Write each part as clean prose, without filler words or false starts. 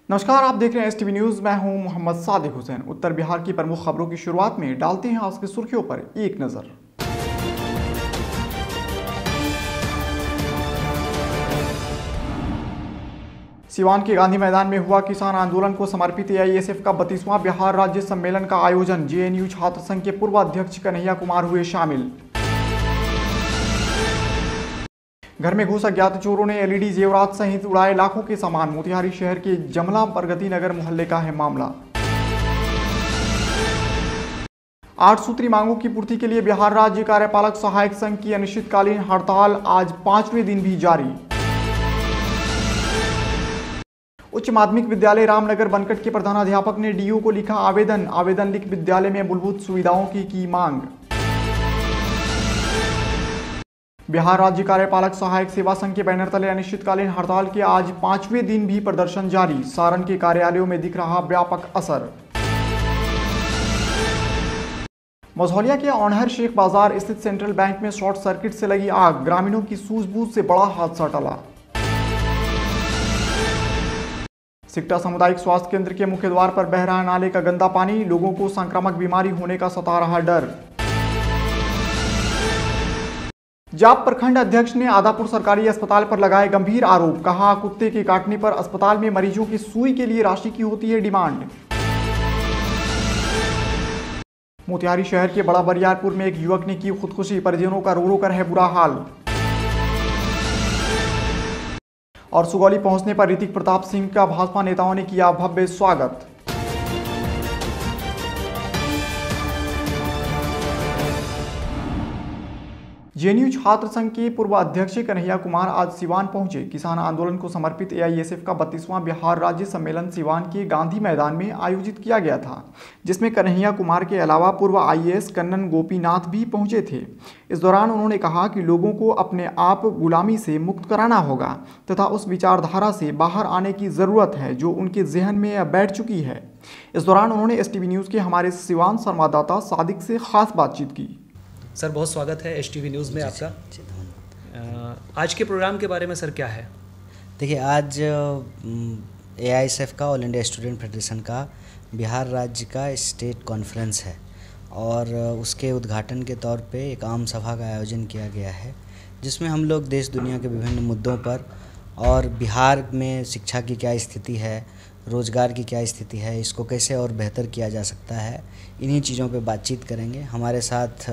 नमस्कार, आप देख रहे हैं एसटीवी न्यूज। मैं हूं मोहम्मद सादिक हुसैन। उत्तर बिहार की प्रमुख खबरों की शुरुआत में डालते हैं आज की सुर्खियों पर एक नजर। सिवान के गांधी मैदान में हुआ किसान आंदोलन को समर्पित एआईएसएफ का 32वां बिहार राज्य सम्मेलन का आयोजन। जेएनयू छात्र संघ के पूर्व अध्यक्ष कन्हैया कुमार हुए शामिल। घर में घुस अज्ञात चोरों ने एलईडी जेवरात सहित उड़ाए लाखों के सामान। मोतिहारी शहर के जमला प्रगति नगर मोहल्ले का है मामला। 8 सूत्री मांगों की पूर्ति के लिए बिहार राज्य कार्यपालक सहायक संघ की अनिश्चितकालीन हड़ताल आज 5वें दिन भी जारी। उच्च माध्यमिक विद्यालय रामनगर बनकट के प्रधानाध्यापक ने डीओ को लिखा आवेदन लिख विद्यालय में मूलभूत सुविधाओं की मांग। बिहार राज्य कार्यपालक सहायक सेवा संघ के बैनर तले अनिश्चितकालीन हड़ताल के आज 5वें दिन भी प्रदर्शन जारी। सारण के कार्यालयों में दिख रहा व्यापक असर। मझौलिया के औंढहर शेख बाजार स्थित सेंट्रल बैंक में शॉर्ट सर्किट से लगी आग। ग्रामीणों की सूझबूझ से बड़ा हादसा टला। सिकटा सामुदायिक स्वास्थ्य केंद्र के मुख्य द्वार पर बह रहा नाले का गंदा पानी। लोगों को संक्रामक बीमारी होने का सता रहा डर। जाप प्रखंड अध्यक्ष ने आदापुर सरकारी अस्पताल पर लगाए गंभीर आरोप। कहा, कुत्ते के काटने पर अस्पताल में मरीजों की सुई के लिए राशि की होती है डिमांड। मोतिहारी शहर के बड़ा बरियारपुर में एक युवक ने की खुदकुशी। परिजनों का रो रो कर है बुरा हाल। और सुगौली पहुंचने पर ऋतिक प्रताप सिंह का भाजपा नेताओं ने किया भव्य स्वागत। जेएनयू छात्र संघ के पूर्व अध्यक्ष कन्हैया कुमार आज सिवान पहुंचे। किसान आंदोलन को समर्पित एआईएसएफ का 32वां बिहार राज्य सम्मेलन सिवान के गांधी मैदान में आयोजित किया गया था, जिसमें कन्हैया कुमार के अलावा पूर्व आईएएस कन्नन गोपीनाथ भी पहुंचे थे। इस दौरान उन्होंने कहा कि लोगों को अपने आप गुलामी से मुक्त कराना होगा तथा उस विचारधारा से बाहर आने की ज़रूरत है जो उनके जहन में बैठ चुकी है। इस दौरान उन्होंने एसटीवी न्यूज़ के हमारे सिवान संवाददाता सादिक से खास बातचीत की। सर, बहुत स्वागत है एसटीवी न्यूज़ में आपका। आज के प्रोग्राम के बारे में सर क्या है? देखिए, आज एआईएसएफ का ऑल इंडिया स्टूडेंट फेडरेशन का बिहार राज्य का स्टेट कॉन्फ्रेंस है और उसके उद्घाटन के तौर पे एक आम सभा का आयोजन किया गया है, जिसमें हम लोग देश दुनिया के विभिन्न मुद्दों पर और बिहार में शिक्षा की क्या स्थिति है, रोज़गार की क्या स्थिति है, इसको कैसे और बेहतर किया जा सकता है, इन्हीं चीज़ों पे बातचीत करेंगे। हमारे साथ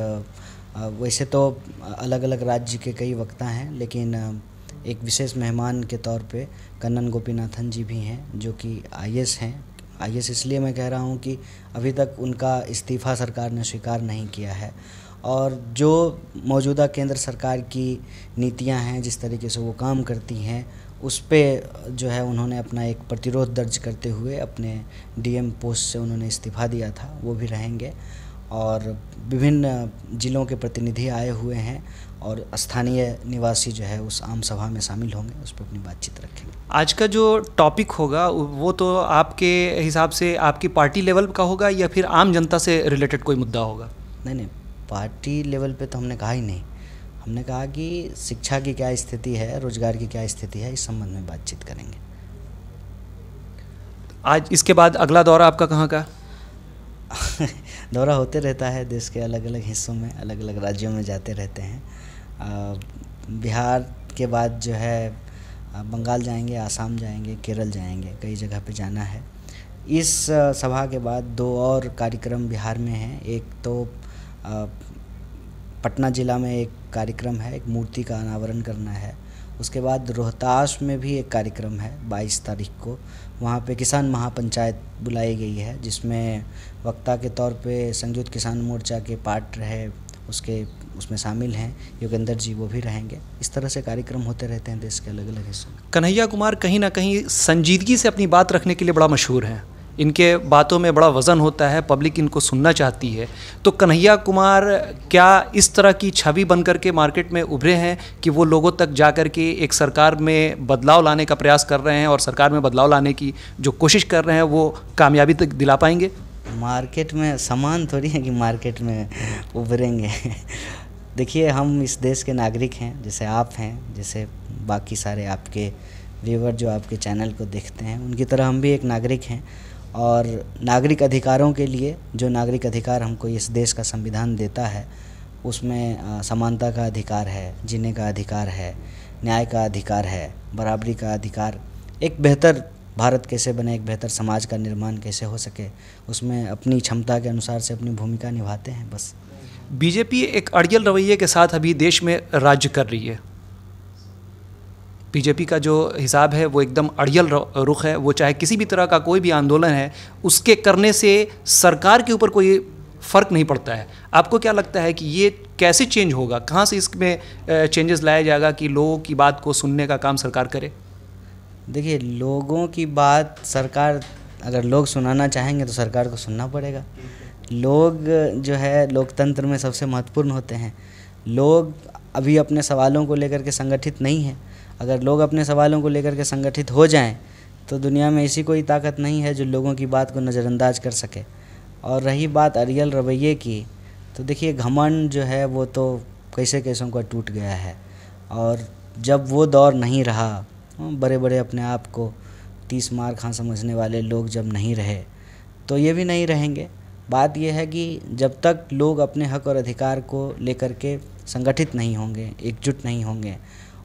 वैसे तो अलग अलग राज्य के कई वक्ता हैं, लेकिन एक विशेष मेहमान के तौर पे कन्नन गोपीनाथन जी भी हैं, जो कि आईएएस हैं। आईएएस इसलिए मैं कह रहा हूँ कि अभी तक उनका इस्तीफ़ा सरकार ने स्वीकार नहीं किया है और जो मौजूदा केंद्र सरकार की नीतियाँ हैं, जिस तरीके से वो काम करती हैं, उस पे जो है उन्होंने अपना एक प्रतिरोध दर्ज करते हुए अपने डीएम पोस्ट से उन्होंने इस्तीफ़ा दिया था, वो भी रहेंगे। और विभिन्न ज़िलों के प्रतिनिधि आए हुए हैं और स्थानीय निवासी जो है उस आम सभा में शामिल होंगे, उस पर अपनी बातचीत रखेंगे। आज का जो टॉपिक होगा वो तो आपके हिसाब से आपकी पार्टी लेवल का होगा या फिर आम जनता से रिलेटेड कोई मुद्दा होगा? नहीं, पार्टी लेवल पे तो हमने कहा ही नहीं। हमने कहा कि शिक्षा की क्या स्थिति है, रोज़गार की क्या स्थिति है, इस संबंध में बातचीत करेंगे। आज इसके बाद अगला दौरा आपका कहाँ का? दौरा होते रहता है, देश के अलग अलग हिस्सों में, अलग अलग राज्यों में जाते रहते हैं। बिहार के बाद जो है बंगाल जाएंगे, आसाम जाएंगे, केरल जाएंगे, कई जगह पे जाना है। इस सभा के बाद 2 और कार्यक्रम बिहार में हैं। एक तो पटना ज़िला में एक कार्यक्रम है, एक मूर्ति का अनावरण करना है। उसके बाद रोहतास में भी एक कार्यक्रम है 22 तारीख को। वहाँ पे किसान महापंचायत बुलाई गई है, जिसमें वक्ता के तौर पे संयुक्त किसान मोर्चा के पार्ट रहे उसमें शामिल हैं योगेंद्र जी, वो भी रहेंगे। इस तरह से कार्यक्रम होते रहते हैं देश के अलग अलग हिस्सों में। कन्हैया कुमार कहीं ना कहीं संजीदगी से अपनी बात रखने के लिए बड़ा मशहूर हैं। इनके बातों में बड़ा वज़न होता है, पब्लिक इनको सुनना चाहती है। तो कन्हैया कुमार क्या इस तरह की छवि बन कर के मार्केट में उभरे हैं कि वो लोगों तक जा कर के एक सरकार में बदलाव लाने का प्रयास कर रहे हैं और सरकार में बदलाव लाने की जो कोशिश कर रहे हैं वो कामयाबी तक दिला पाएंगे? मार्केट में समान थोड़ी है कि मार्केट में उभरेंगे। देखिए, हम इस देश के नागरिक हैं, जैसे आप हैं, जैसे बाकी सारे आपके व्यूवर जो आपके चैनल को देखते हैं, उनकी तरह हम भी एक नागरिक हैं और नागरिक अधिकारों के लिए जो नागरिक अधिकार हमको इस देश का संविधान देता है उसमें समानता का अधिकार है, जीने का अधिकार है, न्याय का अधिकार है, बराबरी का अधिकार, एक बेहतर भारत कैसे बने, एक बेहतर समाज का निर्माण कैसे हो सके, उसमें अपनी क्षमता के अनुसार से अपनी भूमिका निभाते हैं। बस बीजेपी एक अड़ियल रवैये के साथ अभी देश में राज्य कर रही है। बीजेपी का जो हिसाब है वो एकदम अड़ियल रुख है। वो चाहे किसी भी तरह का कोई भी आंदोलन है उसके करने से सरकार के ऊपर कोई फ़र्क नहीं पड़ता है। आपको क्या लगता है कि ये कैसे चेंज होगा, कहाँ से इसमें चेंजेस लाया जाएगा कि लोगों की बात को सुनने का काम सरकार करे? देखिए, लोगों की बात सरकार, अगर लोग सुनाना चाहेंगे तो सरकार को सुनना पड़ेगा। लोग जो है लोकतंत्र में सबसे महत्वपूर्ण होते हैं। लोग अभी अपने सवालों को लेकर के संगठित नहीं हैं। अगर लोग अपने सवालों को लेकर के संगठित हो जाएं तो दुनिया में ऐसी कोई ताकत नहीं है जो लोगों की बात को नज़रअंदाज कर सके। और रही बात अड़ियल रवैये की, तो देखिए घमंड जो है वो तो कैसे कैसों का टूट गया है। और जब वो दौर नहीं रहा, बड़े बड़े अपने आप को 30 मार खां समझने वाले लोग जब नहीं रहे तो ये भी नहीं रहेंगे। बात यह है कि जब तक लोग अपने हक और अधिकार को लेकर के संगठित नहीं होंगे, एकजुट नहीं होंगे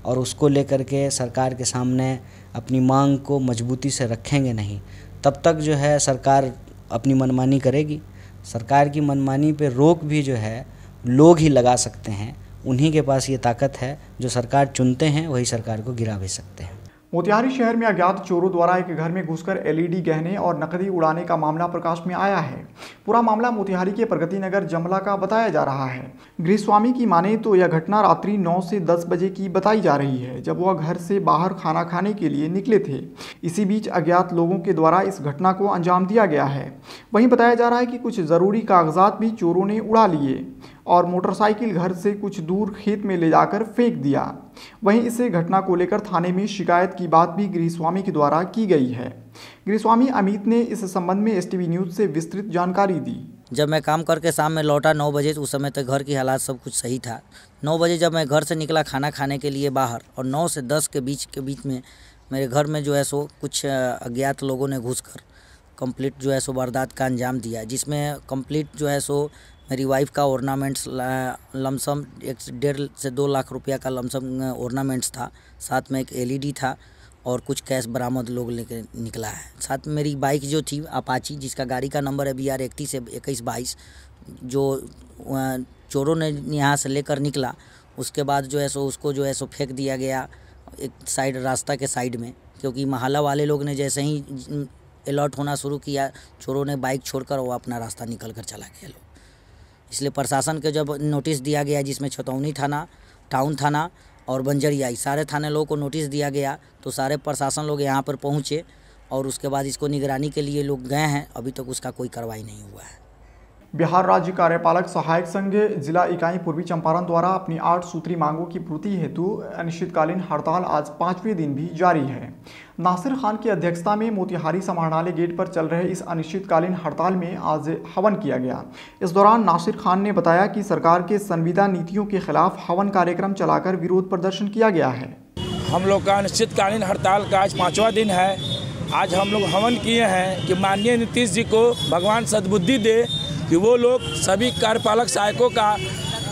और उसको लेकर के सरकार के सामने अपनी मांग को मजबूती से रखेंगे नहीं, तब तक जो है सरकार अपनी मनमानी करेगी। सरकार की मनमानी पे रोक भी जो है लोग ही लगा सकते हैं। उन्हीं के पास ये ताकत है, जो सरकार चुनते हैं वही सरकार को गिरा भी सकते हैं। मोतिहारी शहर में अज्ञात चोरों द्वारा एक घर में घुसकर एलईडी गहने और नकदी उड़ाने का मामला प्रकाश में आया है। पूरा मामला मोतिहारी के प्रगति नगर जमला का बताया जा रहा है। गृहस्वामी की माने तो यह घटना रात्रि 9 से 10 बजे की बताई जा रही है, जब वह घर से बाहर खाना खाने के लिए निकले थे। इसी बीच अज्ञात लोगों के द्वारा इस घटना को अंजाम दिया गया है। वहीं बताया जा रहा है कि कुछ ज़रूरी कागजात भी चोरों ने उड़ा लिए और मोटरसाइकिल घर से कुछ दूर खेत में ले जाकर फेंक दिया। वहीं इसे घटना को लेकर थाने में शिकायत की बात भी गृहस्वामी के द्वारा की गई है। गृहस्वामी अमित ने इस संबंध में एसटीवी न्यूज़ से विस्तृत जानकारी दी। जब मैं काम करके शाम में लौटा 9 बजे, तो उस समय तक घर की हालात सब कुछ सही था। 9 बजे जब मैं घर से निकला खाना खाने के लिए बाहर, और 9 से 10 के बीच में मेरे घर में जो है सो कुछ अज्ञात लोगों ने घुसकर कंप्लीट जो है सो वारदात का अंजाम दिया, जिसमें कंप्लीट जो है सो मेरी वाइफ का ऑर्नामेंट्स लमसम 1.5 से 2 लाख रुपया का लमसम ऑर्नामेंट्स था। साथ में एक एलईडी था और कुछ कैश बरामद लोग लेके निकला है। साथ में मेरी बाइक जो थी अपाची, जिसका गाड़ी का नंबर है BR 31 से 2122, जो चोरों ने यहाँ से लेकर निकला, उसके बाद जो है सो उसको जो है सो फेंक दिया गया एक साइड, रास्ता के साइड में। क्योंकि मोहल्ला वाले लोग ने जैसे ही अलर्ट होना शुरू किया, चोरों ने बाइक छोड़कर वो अपना रास्ता निकल कर चला गया लोग। इसलिए प्रशासन के जब नोटिस दिया गया, जिसमें छतौनी थाना, टाउन थाना और बंजरिया, सारे थाने लोगों को नोटिस दिया गया, तो सारे प्रशासन लोग यहाँ पर पहुँचे और उसके बाद इसको निगरानी के लिए लोग गए हैं। अभी तक उसका कोई कार्रवाई नहीं हुआ है। बिहार राज्य कार्यपालक सहायक संघ जिला इकाई पूर्वी चंपारण द्वारा अपनी 8 सूत्री मांगों की पूर्ति हेतु अनिश्चितकालीन हड़ताल आज 5वें दिन भी जारी है। नासिर खान की अध्यक्षता में मोतिहारी समाहरणालय गेट पर चल रहे इस अनिश्चितकालीन हड़ताल में आज हवन किया गया। इस दौरान नासिर खान ने बताया कि सरकार के संविदा नीतियों के खिलाफ हवन कार्यक्रम चलाकर विरोध प्रदर्शन किया गया है। हम लोग का अनिश्चितकालीन हड़ताल का आज 5वां दिन है। आज हम लोग हवन किए हैं कि माननीय नीतीश जी को भगवान सद्बुद्धि दे कि वो लोग सभी कार्यपालक सहायकों का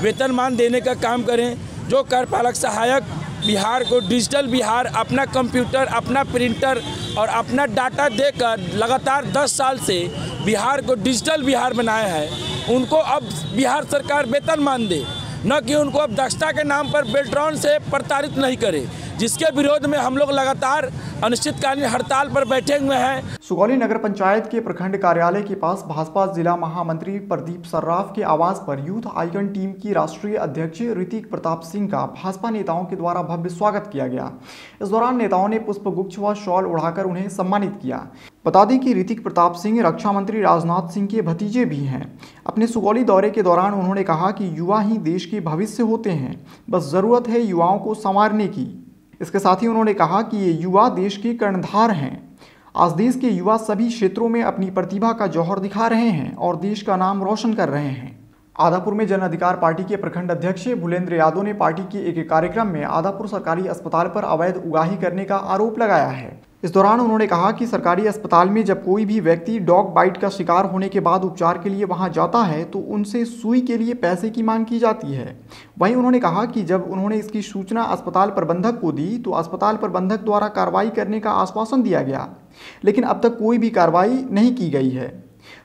वेतनमान देने का काम करें। जो कार्यपालक सहायक बिहार को डिजिटल बिहार, अपना कंप्यूटर, अपना प्रिंटर और अपना डाटा देकर लगातार 10 साल से बिहार को डिजिटल बिहार बनाया है, उनको अब बिहार सरकार वेतनमान दे, न कि उनको अब दक्षता के नाम पर बेल्ट्रॉन से प्रताड़ित नहीं करे, जिसके विरोध में हम लोग लगातार अनिश्चितकालीन हड़ताल पर बैठे हुए हैं। सुगौली नगर पंचायत के प्रखंड कार्यालय के पास भाजपा जिला महामंत्री प्रदीप सर्राफ के आवास पर यूथ आइकन टीम की राष्ट्रीय अध्यक्ष ऋतिक प्रताप सिंह का भाजपा नेताओं के द्वारा भव्य स्वागत किया गया। इस दौरान नेताओं ने पुष्पगुच्छ व शॉल उड़ाकर उन्हें सम्मानित किया। बता दें कि ऋतिक प्रताप सिंह रक्षा मंत्री राजनाथ सिंह के भतीजे भी हैं। अपने सुगौली दौरे के दौरान उन्होंने कहा कि युवा ही देश के भविष्य होते हैं, बस जरूरत है युवाओं को संवारने की। इसके साथ ही उन्होंने कहा कि ये युवा देश के कर्णधार हैं। आज देश के युवा सभी क्षेत्रों में अपनी प्रतिभा का जौहर दिखा रहे हैं और देश का नाम रोशन कर रहे हैं। आदापुर में जन अधिकार पार्टी के प्रखंड अध्यक्ष भूलेंद्र यादव ने पार्टी के एक कार्यक्रम में आदापुर सरकारी अस्पताल पर अवैध उगाही करने का आरोप लगाया है। इस दौरान उन्होंने कहा कि सरकारी अस्पताल में जब कोई भी व्यक्ति डॉग बाइट का शिकार होने के बाद उपचार के लिए वहां जाता है तो उनसे सुई के लिए पैसे की मांग की जाती है। वहीं उन्होंने कहा कि जब उन्होंने इसकी सूचना अस्पताल प्रबंधक को दी तो अस्पताल प्रबंधक द्वारा कार्रवाई करने का आश्वासन दिया गया, लेकिन अब तक कोई भी कार्रवाई नहीं की गई है।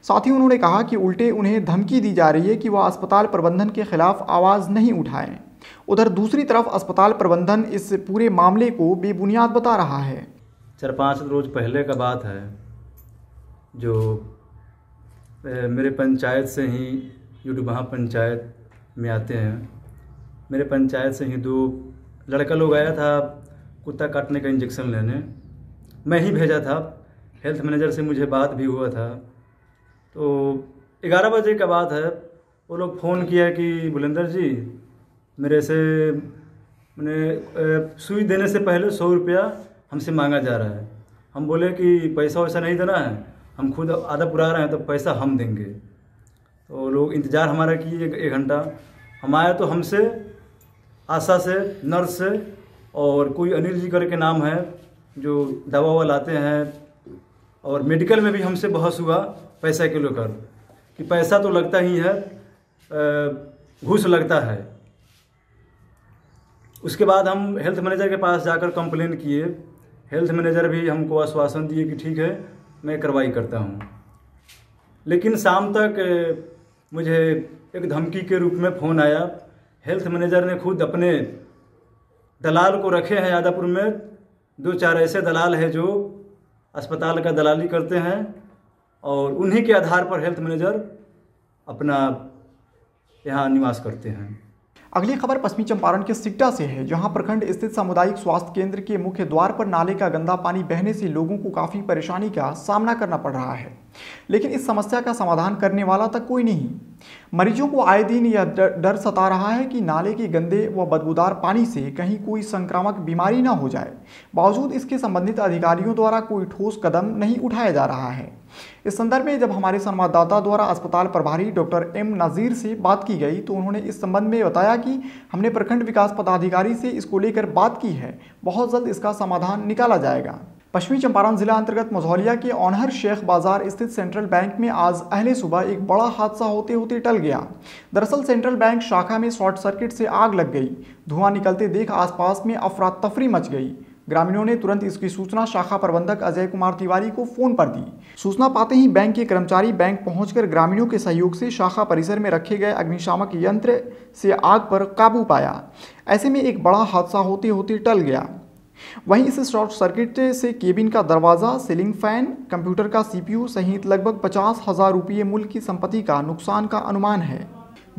साथ ही उन्होंने कहा कि उल्टे उन्हें धमकी दी जा रही है कि वह अस्पताल प्रबंधन के खिलाफ आवाज़ नहीं उठाएं। उधर दूसरी तरफ अस्पताल प्रबंधन इस पूरे मामले को बेबुनियाद बता रहा है। 4-5 रोज पहले का बात है, जो मेरे पंचायत से ही युडुबहा पंचायत में आते हैं, मेरे पंचायत से ही 2 लड़का लोग आया था कुत्ता काटने का इंजेक्शन लेने। मैं ही भेजा था, हेल्थ मैनेजर से मुझे बात भी हुआ था। तो 11 बजे का बात है, वो लोग फ़ोन किया कि भूलेंद्र जी मेरे से मैंने सुई देने से पहले 100 रुपया हमसे मांगा जा रहा है। हम बोले कि पैसा वैसा नहीं देना है, हम खुद आदापुर आ रहे हैं तो पैसा हम देंगे। तो लोग इंतज़ार हमारा किए 1 घंटा। हम आए तो हमसे आशा से, नर्स से और कोई अनिल जी करके नाम है जो दवा ववा लाते हैं, और मेडिकल में भी हमसे बहस हुआ पैसा के लेकर कि पैसा तो लगता ही है, घूस लगता है। उसके बाद हम हेल्थ मैनेजर के पास जाकर कंप्लेन किए। हेल्थ मैनेजर भी हमको आश्वासन दिए कि ठीक है मैं कार्रवाई करता हूँ, लेकिन शाम तक मुझे एक धमकी के रूप में फ़ोन आया। हेल्थ मैनेजर ने खुद अपने दलाल को रखे हैं आदापुर में, 2-4 ऐसे दलाल हैं जो अस्पताल का दलाली करते हैं, और उन्हीं के आधार पर हेल्थ मैनेजर अपना यहाँ निवास करते हैं। अगली खबर पश्चिमी चंपारण के सिकटा से है, जहां प्रखंड स्थित सामुदायिक स्वास्थ्य केंद्र के मुख्य द्वार पर नाले का गंदा पानी बहने से लोगों को काफ़ी परेशानी का सामना करना पड़ रहा है, लेकिन इस समस्या का समाधान करने वाला तक कोई नहीं। मरीजों को आए दिन यह डर सता रहा है कि नाले के गंदे व बदबूदार पानी से कहीं कोई संक्रामक बीमारी ना हो जाए। बावजूद इसके संबंधित अधिकारियों द्वारा कोई ठोस कदम नहीं उठाया जा रहा है। इस संदर्भ में जब हमारे संवाददाता द्वारा अस्पताल प्रभारी डॉक्टर एम नाजीर से बात की गई तो उन्होंने इस संबंध में बताया कि हमने प्रखंड विकास पदाधिकारी से इसको लेकर बात की है, बहुत जल्द इसका समाधान निकाला जाएगा। पश्चिमी चंपारण जिला अंतर्गत मझौलिया के ऑनहर शेख बाजार स्थित सेंट्रल बैंक में आज अहले सुबह एक बड़ा हादसा होते होते टल गया। दरअसल सेंट्रल बैंक शाखा में शॉर्ट सर्किट से आग लग गई। धुआं निकलते देख आसपास में अफरा तफरी मच गई। ग्रामीणों ने तुरंत इसकी सूचना शाखा प्रबंधक अजय कुमार तिवारी को फोन पर दी। सूचना पाते ही बैंक के कर्मचारी बैंक पहुंचकर ग्रामीणों के सहयोग से शाखा परिसर में रखे गए अग्निशामक यंत्र से आग पर काबू पाया। ऐसे में एक बड़ा हादसा होते होते टल गया। वहीं इस शॉर्ट सर्किट से केबिन का दरवाजा, सीलिंग फैन, कंप्यूटर का CPU सहित लगभग 50,000 रुपये मूल्य की संपत्ति का नुकसान का अनुमान है।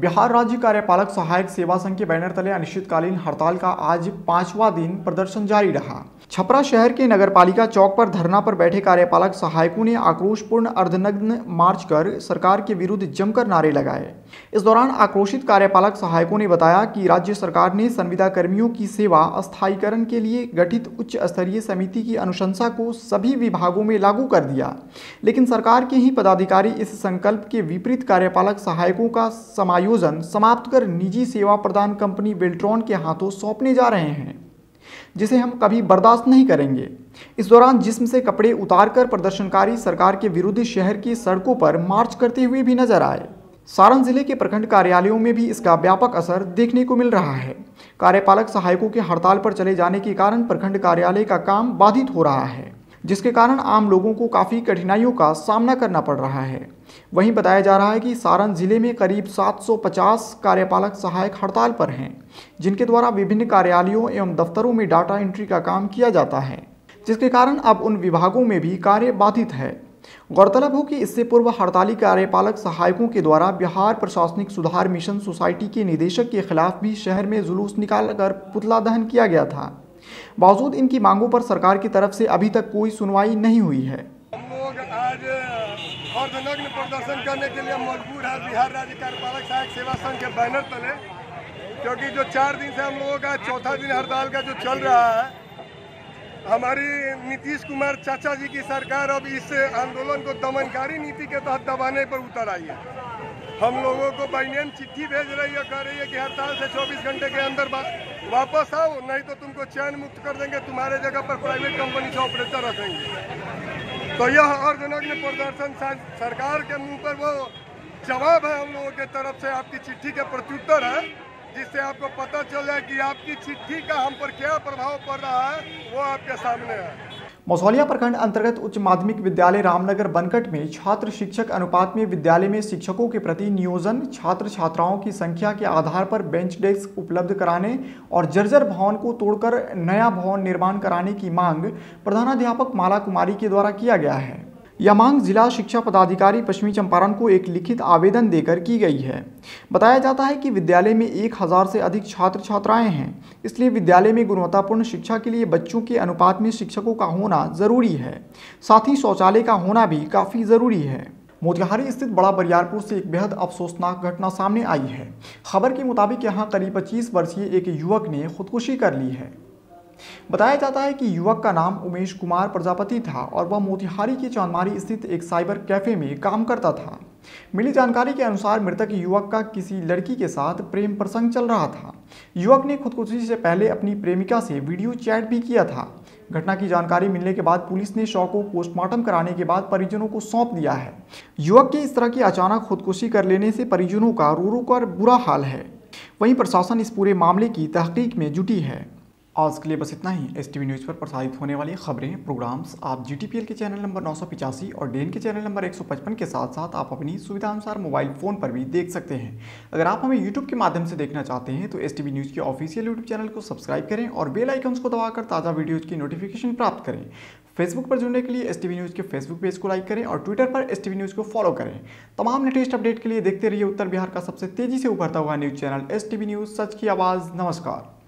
बिहार राज्य कार्यपालक सहायक सेवा संघ के बैनर तले अनिश्चितकालीन हड़ताल का आज 5वां दिन प्रदर्शन जारी रहा। छपरा शहर के नगरपालिका चौक पर धरना पर बैठे कार्यपालक सहायकों ने आक्रोशपूर्ण अर्धनग्न मार्च कर सरकार के विरुद्ध जमकर नारे लगाए। इस दौरान आक्रोशित कार्यपालक सहायकों ने बताया कि राज्य सरकार ने संविदा कर्मियों की सेवा अस्थायीकरण के लिए गठित उच्च स्तरीय समिति की अनुशंसा को सभी विभागों में लागू कर दिया, लेकिन सरकार के ही पदाधिकारी इस संकल्प के विपरीत कार्यपालक सहायकों का समायोजन समाप्त कर निजी सेवा प्रदान कंपनी बेल्ट्रॉन के हाथों सौंपने जा रहे हैं, जिसे हम कभी बर्दाश्त नहीं करेंगे। इस दौरान जिस्म से कपड़े उतारकर प्रदर्शनकारी सरकार के विरुद्ध शहर की सड़कों पर मार्च करते हुए भी नजर आए। सारण जिले के प्रखंड कार्यालयों में भी इसका व्यापक असर देखने को मिल रहा है। कार्यपालक सहायकों के हड़ताल पर चले जाने के कारण प्रखंड कार्यालय का काम बाधित हो रहा है, जिसके कारण आम लोगों को काफ़ी कठिनाइयों का सामना करना पड़ रहा है। वहीं बताया जा रहा है कि सारण जिले में करीब 750 कार्यपालक सहायक हड़ताल पर हैं, जिनके द्वारा विभिन्न कार्यालयों एवं दफ्तरों में डाटा एंट्री का काम किया जाता है, जिसके कारण अब उन विभागों में भी कार्य बाधित है। गौरतलब हो कि इससे पूर्व हड़ताली कार्यपालक सहायकों के द्वारा बिहार प्रशासनिक सुधार मिशन सोसाइटी के निदेशक के खिलाफ भी शहर में जुलूस निकालकर पुतला दहन किया गया था। बावजूद इनकी मांगों पर सरकार की तरफ से अभी तक कोई सुनवाई नहीं हुई है। हम लोग आज अर्धनग्न प्रदर्शन करने के लिए मजबूर है बिहार राज्य कार्यपालक सहायक सेवा संघ के बैनर तले, क्योंकि जो 4 दिन से हम लोगों का चौथा दिन हड़ताल का जो चल रहा है, हमारी नीतीश कुमार चाचा जी की सरकार अब इस आंदोलन को दमनकारी नीति के तहत दबाने पर उतर आई है। हम लोगों को बाइनेम चिट्ठी भेज रही है, कह रही है कि हड़ताल से 24 घंटे के अंदर वापस आओ, नहीं तो तुमको चयन मुक्त कर देंगे, तुम्हारे जगह पर प्राइवेट कंपनी से ऑपरेटर रखेंगे। तो यह अर्धनग्न प्रदर्शन सरकार के मुंह पर वो जवाब है हम लोगों के तरफ से, आपकी चिट्ठी के प्रत्युत्तर है, जिससे आपको पता चल जाए कि आपकी चिट्ठी का हम पर क्या प्रभाव पड़ रहा है, वो आपके सामने है। मसौलिया प्रखंड अंतर्गत उच्च माध्यमिक विद्यालय रामनगर बनकट में छात्र शिक्षक अनुपात में विद्यालय में शिक्षकों के प्रति नियोजन, छात्र छात्राओं की संख्या के आधार पर बेंच डेस्क उपलब्ध कराने और जर्जर भवन को तोड़कर नया भवन निर्माण कराने की मांग प्रधानाध्यापक माला कुमारी के द्वारा किया गया है। यह मांग जिला शिक्षा पदाधिकारी पश्चिमी चंपारण को एक लिखित आवेदन देकर की गई है। बताया जाता है कि विद्यालय में 1000 से अधिक छात्र छात्राएं हैं, इसलिए विद्यालय में गुणवत्तापूर्ण शिक्षा के लिए बच्चों के अनुपात में शिक्षकों का होना जरूरी है। साथ ही शौचालय का होना भी काफ़ी ज़रूरी है। मोतिहारी स्थित बड़ा बरियारपुर से एक बेहद अफसोसनाक घटना सामने आई है। खबर के मुताबिक यहाँ करीब 25 वर्षीय एक युवक ने खुदकुशी कर ली है। बताया जाता है कि युवक का नाम उमेश कुमार प्रजापति था और वह मोतिहारी के चांदमारी स्थित एक साइबर कैफे में काम करता था। मिली जानकारी के अनुसार मृतक युवक का किसी लड़की के साथ प्रेम प्रसंग चल रहा था। युवक ने खुदकुशी से पहले अपनी प्रेमिका से वीडियो चैट भी किया था। घटना की जानकारी मिलने के बाद पुलिस ने शव को पोस्टमार्टम कराने के बाद परिजनों को सौंप दिया है। युवक के इस तरह की अचानक खुदकुशी कर लेने से परिजनों का रो रो कर बुरा हाल है। वहीं प्रशासन इस पूरे मामले की तहकीक में जुटी है। आज के लिए बस इतना ही। STV न्यूज़ पर प्रसारित होने वाली खबरें, प्रोग्राम्स आप GTPL के चैनल नंबर 985 और डेन के चैनल नंबर 155 के साथ साथ आप अपनी सुविधानुसार मोबाइल फ़ोन पर भी देख सकते हैं। अगर आप हमें YouTube के माध्यम से देखना चाहते हैं तो STV न्यूज़ के ऑफिशियल YouTube चैनल को सब्सक्राइब करें और बेल आइकन्स को दबाकर ताज़ा वीडियोज़ की नोटिफिकेशन प्राप्त करें। फेसबुक पर जुड़ने के लिए STV न्यूज़ के फेसबुक पेज को लाइक करें और ट्विटर पर STV न्यूज़ को फॉलो करें। तमाम लेटेस्ट अपडेट के लिए देखते रहिए उत्तर बिहार का सबसे तेज़ी से उभरता हुआ न्यूज़ चैनल STV न्यूज़, सच की आवाज़। नमस्कार।